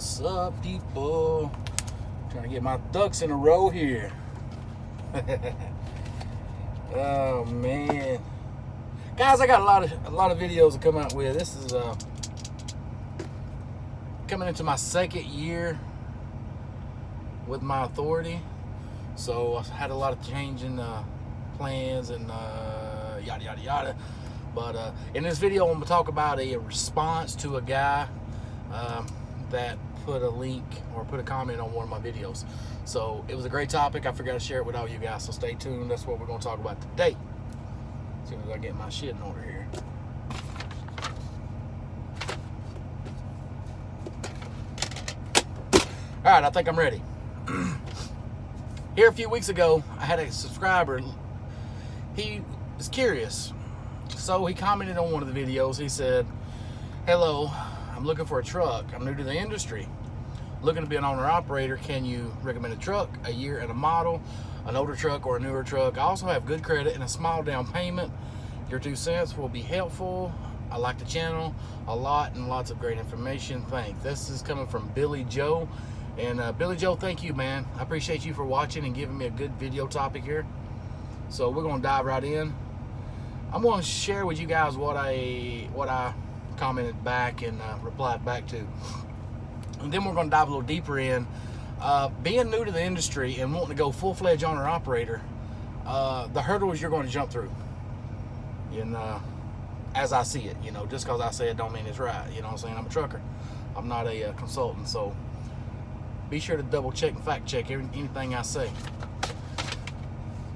What's up, people? Trying to get my ducks in a row here. Oh man, guys, I got a lot of videos to come out with. This is coming into my second year with my authority, so I had a lot of changing plans and yada yada yada. But in this video, I'm gonna talk about a response to a guy that put a link or put a comment on one of my videos. So it was a great topic. I forgot to share it with all you guys, so stay tuned. That's what we're going to talk about today. As soon as I get my shit in order here. All right, I think I'm ready. Here a few weeks ago, I had a subscriber. He was curious, so he commented on one of the videos. He said, "Hello, I'm looking for a truck. I'm new to the industry. Looking to be an owner-operator. Can you recommend a truck, a year and a model, an older truck or a newer truck? I also have good credit and a small down payment. Your 2 cents will be helpful. I like the channel a lot and lots of great information. Thanks." This is coming from Billy Joe. And Billy Joe, thank you, man. I appreciate you for watching and giving me a good video topic here. So we're going to dive right in. I'm going to share with you guys what I commented back and replied back to, and then we're going to dive a little deeper in being new to the industry and wanting to go full-fledged owner-operator, the hurdles you're going to jump through. And as I see it, just because I say it don't mean it's right. You know what I'm saying? I'm a trucker. I'm not a consultant, so be sure to double check and fact check anything I say.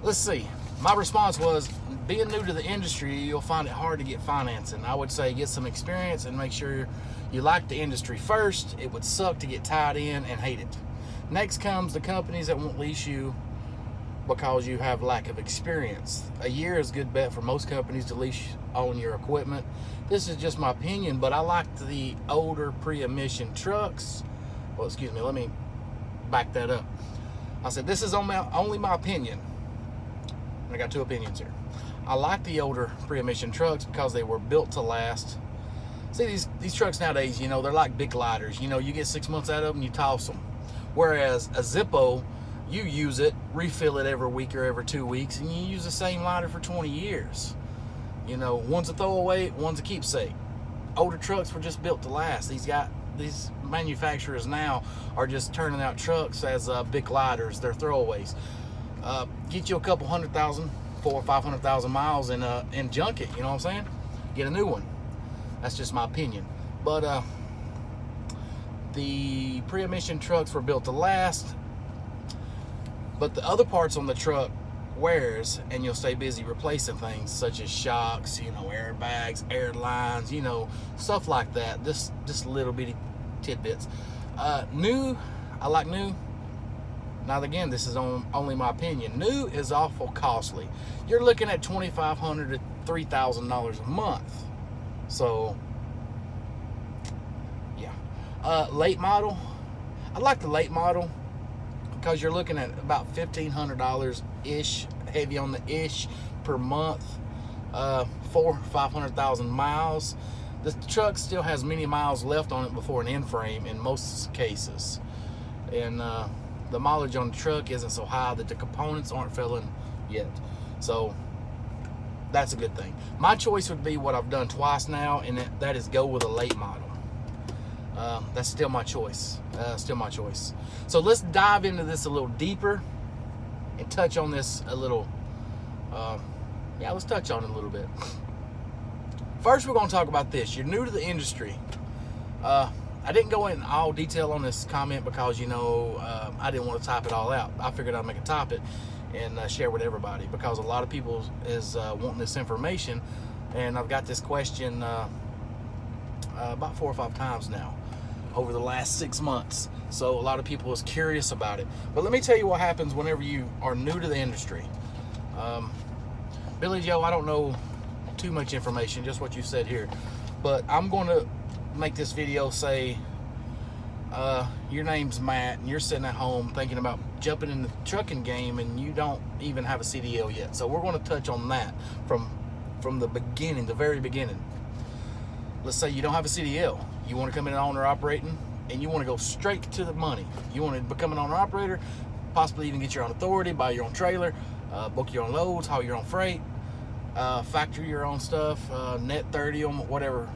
Let's see. My response was, being new to the industry, you'll find it hard to get financing. I would say get some experience and make sure you like the industry first. It would suck to get tied in and hate it. Next comes the companies that won't lease you because you have lack of experience. A year is a good bet for most companies to lease on your equipment. This is just my opinion, but I like the older pre-emission trucks. Well, excuse me, let me back that up. I said this is only my opinion. I got two opinions here. I like the older pre-emission trucks because they were built to last. See, these trucks nowadays, they're like big gliders. You get 6 months out of them, you toss them. Whereas a Zippo, you use it, refill it every week or every 2 weeks, and you use the same lighter for 20 years. One's a throwaway, one's a keepsake. Older trucks were just built to last. These manufacturers now are just turning out trucks as big gliders. They're throwaways. Get you a couple 100,000, 400,000 or 500,000 miles and junk it. You know what I'm saying? Get a new one. That's just my opinion. But the pre-emission trucks were built to last. But the other parts on the truck wears, and you'll stay busy replacing things such as shocks, airbags, air lines, stuff like that. Just little bitty tidbits. New, I like new. Now again, this is only my opinion. New is awful costly. You're looking at $2,500 to $3,000 a month. So, yeah. Late model. I like the late model because you're looking at about $1,500 ish, heavy on the ish per month. 400,000 or 500,000 miles. The truck still has many miles left on it before an end frame in most cases, and the mileage on the truck isn't so high that the components aren't failing yet. So that's a good thing. My choice would be what I've done twice now, and that is go with a late model. That's still my choice. So let's dive into this a little deeper and touch on this a little. Let's touch on it a little bit. First, we're going to talk about this. You're new to the industry. I didn't go in all detail on this comment because, I didn't want to type it all out. I figured I'd make a topic and share with everybody because a lot of people is wanting this information, and I've got this question about 4 or 5 times now over the last 6 months. So a lot of people is curious about it. But let me tell you what happens whenever you are new to the industry. Billy Joe, I don't know too much information, just what you said here, but I'm going to make this video say your name's Matt and you're sitting at home thinking about jumping in the trucking game and you don't even have a CDL yet. So we're going to touch on that from the beginning, the very beginning. Let's say you don't have a CDL, you want to come in owner operating, and you want to go straight to the money. You want to become an owner-operator, possibly even get your own authority, buy your own trailer, book your own loads, haul your own freight, factory your own stuff, net 30 them, whatever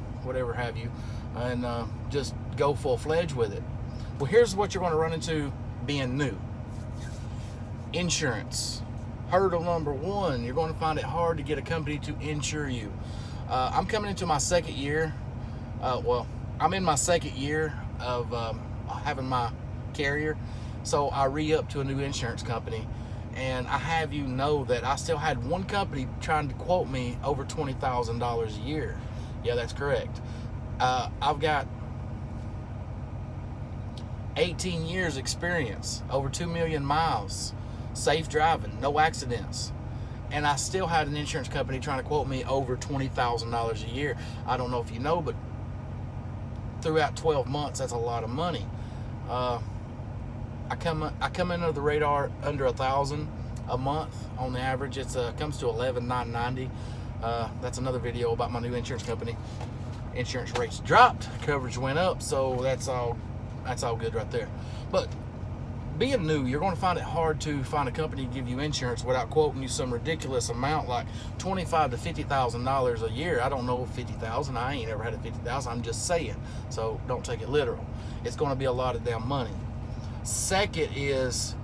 have you, and just go full-fledged with it. Well, here's what you're going to run into being new. Insurance. Hurdle number one, you're going to find it hard to get a company to insure you. I'm coming into my second year. I'm in my second year of having my carrier, so I re-upped to a new insurance company, and I have you know that I still had one company trying to quote me over $20,000 a year. Yeah, that's correct. I've got 18 years experience, over 2 million miles, safe driving, no accidents. And I still had an insurance company trying to quote me over $20,000 a year. I don't know if you know, but throughout 12 months, that's a lot of money. I come under the radar under $1,000 a month on the average. It comes to $11,990. That's another video about my new insurance company. Insurance rates dropped, coverage went up, so that's all good right there. But being new, you're going to find it hard to find a company to give you insurance without quoting you some ridiculous amount like $25,000 to $50,000 a year. I don't know $50,000. I ain't ever had a $50,000. I'm just saying, so don't take it literal. It's going to be a lot of damn money. Second is,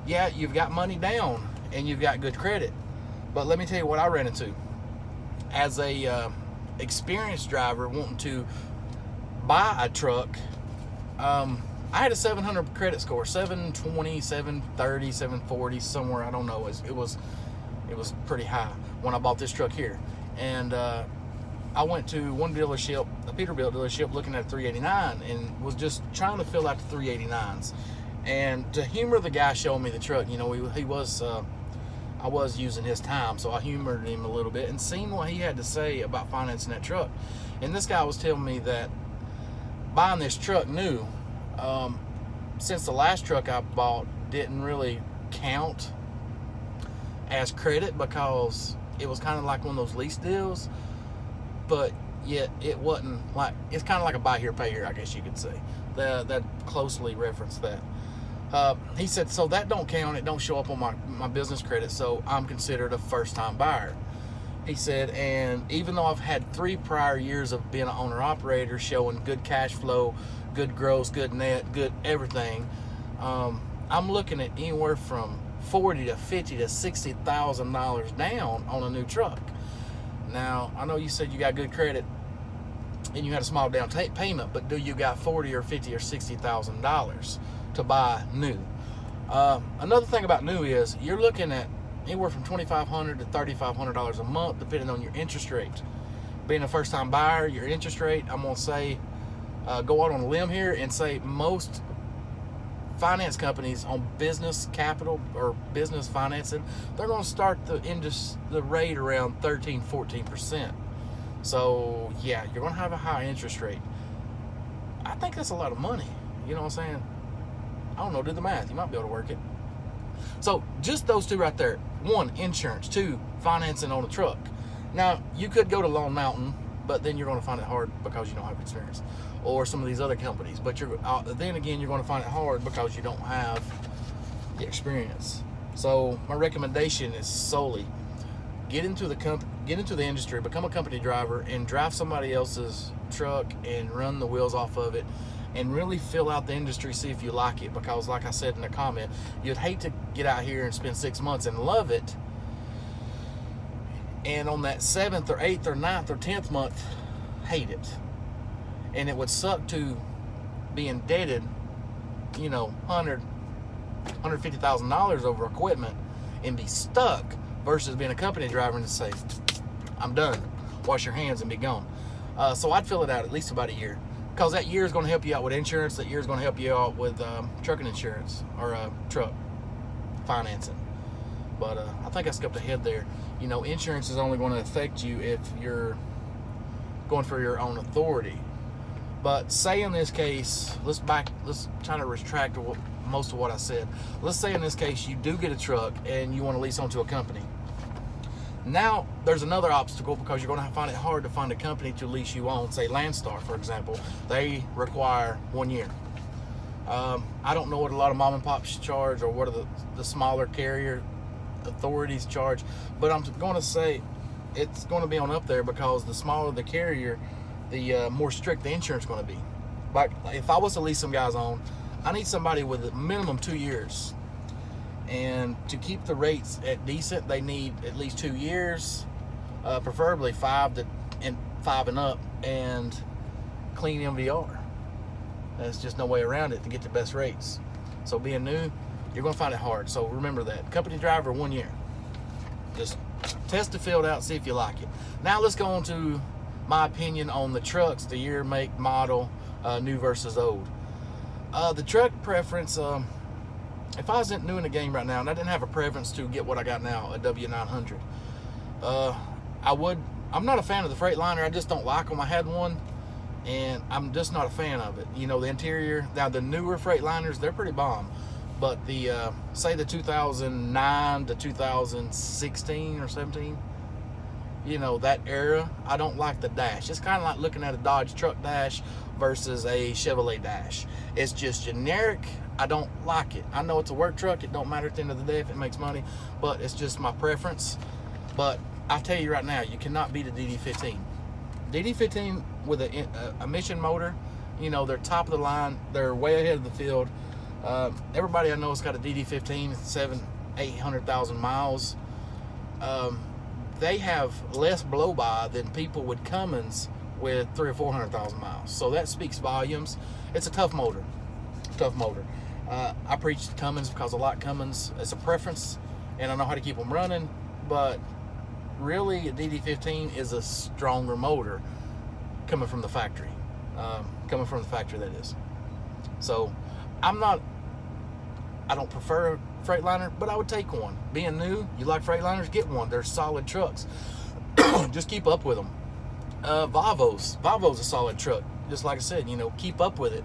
yeah, you've got money down and you've got good credit, but let me tell you what I ran into as a experienced driver wanting to buy a truck. I had a 700 credit score, 720, 730, 740, somewhere, I don't know. It was pretty high when I bought this truck here. And I went to one dealership, a Peterbilt dealership, looking at a 389 and was just trying to fill out the 389s. And to humor the guy showing me the truck, you know, I was using his time, so I humored him a little bit and seen what he had to say about financing that truck. And this guy was telling me that buying this truck new, since the last truck I bought didn't really count as credit because it was kind of like one of those lease deals, but yet it wasn't like, it's kind of like a buy here, pay here, I guess you could say. That closely referenced that. He said, so that don't count, it don't show up on my business credit, so I'm considered a first-time buyer. He said, and even though I've had 3 prior years of being an owner-operator showing good cash flow, good gross, good net, good everything, I'm looking at anywhere from $40,000 to $50,000 to $60,000 down on a new truck. Now, I know you said you got good credit and you had a small down payment, but do you got $40,000 or $50,000 or $60,000 to buy new? Another thing about new is you're looking at anywhere from $2,500 to $3,500 a month, depending on your interest rate. Being a first-time buyer, your interest rate, I'm gonna say, go out on a limb here and say most finance companies on business capital or business financing, they're going to start the rate around 13-14%. So yeah, you're going to have a high interest rate. I think that's a lot of money. You know what I'm saying? I don't know, do the math. You might be able to work it. So just those two right there. 1, insurance. 2, financing on a truck. Now, you could go to Lone Mountain, but then you're going to find it hard because you don't have experience, or some of these other companies. But then again, you're going to find it hard because you don't have the experience. So my recommendation is solely get into the industry, become a company driver, and drive somebody else's truck and run the wheels off of it, and really fill out the industry, see if you like it. Because like I said in the comment, you'd hate to get out here and spend 6 months and love it, and on that 7th or 8th or 9th or 10th month, hate it. And it would suck to be indebted, you know, $150,000 over equipment and be stuck, versus being a company driver and to say, I'm done, wash your hands and be gone. So I'd fill it out at least about a year, because that year is going to help you out with insurance. That year is going to help you out with trucking insurance or truck financing. But I think I skipped ahead there. You know, insurance is only going to affect you if you're going for your own authority. But say in this case, let's try to retract most of what I said. Let's say in this case you do get a truck and you want to lease onto a company. Now there's another obstacle, because you're going to find it hard to find a company to lease you on. Say Landstar, for example, they require 1 year. I don't know what a lot of mom and pops charge, or what are the smaller carrier authorities charge, but I'm going to say it's going to be on up there, because the smaller the carrier, the more strict the insurance is going to be. But if I was to lease some guys on, I need somebody with a minimum 2 years. And to keep the rates at decent, they need at least 2 years, preferably 5 and up, and clean MVR. There's just no way around it to get the best rates. So being new, you're going to find it hard. So remember that. Company driver, 1 year. Just test the field out, see if you like it. Now let's go on to my opinion on the trucks, the year, make, model, new versus old. The truck preference, if I wasn't new in the game right now and I didn't have a preference to get what I got now, a W900, I'm not a fan of the Freightliner. I just don't like them. I had one, and I'm just not a fan of it. You know, the interior, now the newer Freightliners, they're pretty bomb. But the, say the 2009 to 2016 or 17, you know, that era, I don't like the dash. It's kind of like looking at a Dodge truck dash versus a Chevrolet dash. It's just generic. I don't like it. I know it's a work truck. It don't matter at the end of the day if it makes money, but it's just my preference. But I tell you right now, you cannot beat a DD15. DD15 with an emission motor, you know, they're top of the line. They're way ahead of the field. Everybody I know has got a DD15, 700,000-800,000 miles. They have less blow by than people with Cummins with 300,000 or 400,000 miles. So that speaks volumes. It's a tough motor. Tough motor. I preach Cummins because I like Cummins. It's a preference, and I know how to keep them running. But really, a DD15 is a stronger motor coming from the factory. That is. So I don't prefer a Freightliner, but I would take one. Being new, you like Freightliners, get one. They're solid trucks. Just keep up with them. Volvo's a solid truck. Just like I said, you know, keep up with it.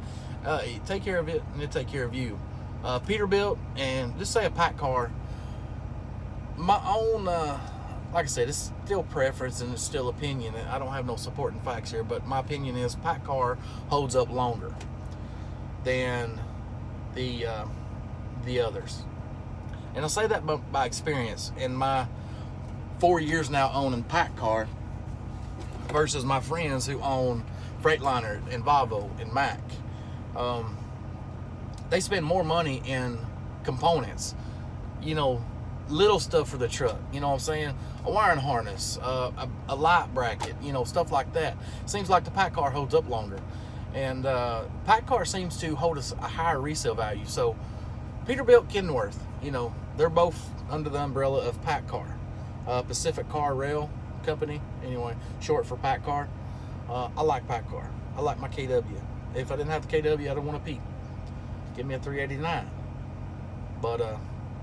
Take care of it, and it'll take care of you. Peterbilt, and just say a pack car. My own, like I said, it's still preference and it's still opinion. I don't have no supporting facts here, but my opinion is pack car holds up longer than the others. And I'll say that by experience. In my 4 years now owning pack car versus my friends who own Freightliner and Volvo and Mack, they spend more money in components, you know, little stuff for the truck, you know what I'm saying, a wiring harness, a light bracket, you know, stuff like that. Seems like the pack car holds up longer, and pack car seems to hold a higher resale value. So Peterbilt, Kenworth, you know, they're both under the umbrella of pack car. Pacific Car Rail Company, anyway, short for pack car. I like pack car. I like my KW. If I didn't have the KW, I don't want a Pete. Give me a 389. But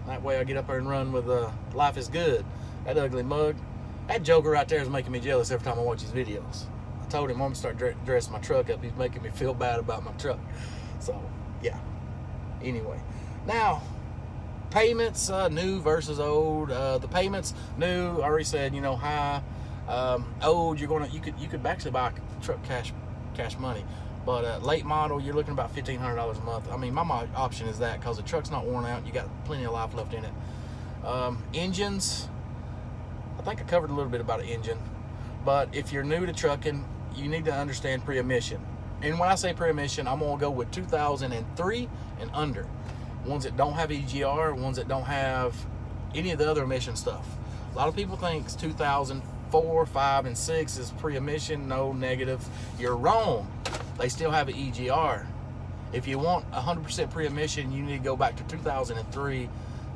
that way I get up there and run with Life is Good. That ugly mug. That joker right there is making me jealous every time I watch his videos. I told him I'm going to start dressing my truck up. He's making me feel bad about my truck. So, yeah. Anyway. Now, payments, new versus old. The payments, new, I already said, you know, high. Old, you could actually buy a truck cash money. But late model, you're looking about $1,500 a month. I mean, my option is that because the truck's not worn out. You got plenty of life left in it. Engines, I think I covered a little bit about an engine. But if you're new to trucking, you need to understand pre-emission. And when I say pre-emission, I'm going to go with 2003 and under. Ones that don't have EGR, ones that don't have any of the other emission stuff. A lot of people think 2004, 5, and 6 is pre-emission. No, negative. You're wrong. They still have an EGR. If you want 100% pre-emission, you need to go back to 2003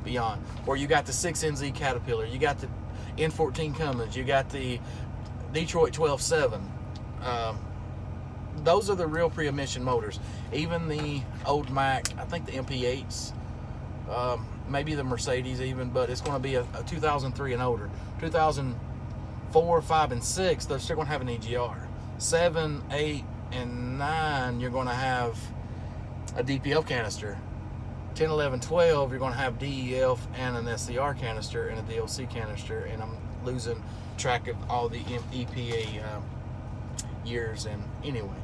beyond, where you got the 6NZ Caterpillar, you got the N14 Cummins, you got the Detroit 12.7. Those are the real pre-emission motors. Even the old Mack, I think the MP8s, maybe the Mercedes even, but it's going to be a 2003 and older. 2004, 5, and 6, they're still going to have an EGR. 7, 8, and 9, you're going to have a DPF canister. 10, 11, 12, you're going to have DEF and an SCR canister and a DLC canister, and I'm losing track of all the EPA years. And anyway,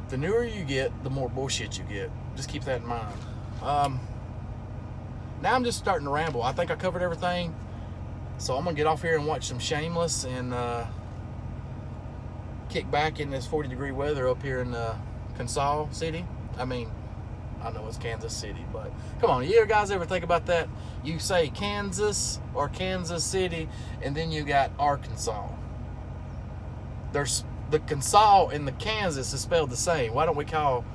The newer you get, the more bullshit you get. Just keep that in mind. Now I'm just starting to ramble. I think I covered everything. So I'm going to get off here and watch some Shameless and kick back in this 40-degree weather up here in Kansas City. I mean, I know it's Kansas City, but come on, you guys ever think about that? You say Kansas or Kansas City, and then you got Arkansas. There's the Kansas and the Kansas is spelled the same. Why don't we call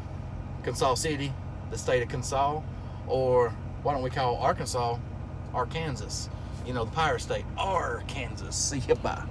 Kansas City the state of Kansas? Or why don't we call Arkansas Arkansas? You know, the pirate state, Arkansas. See you, bye.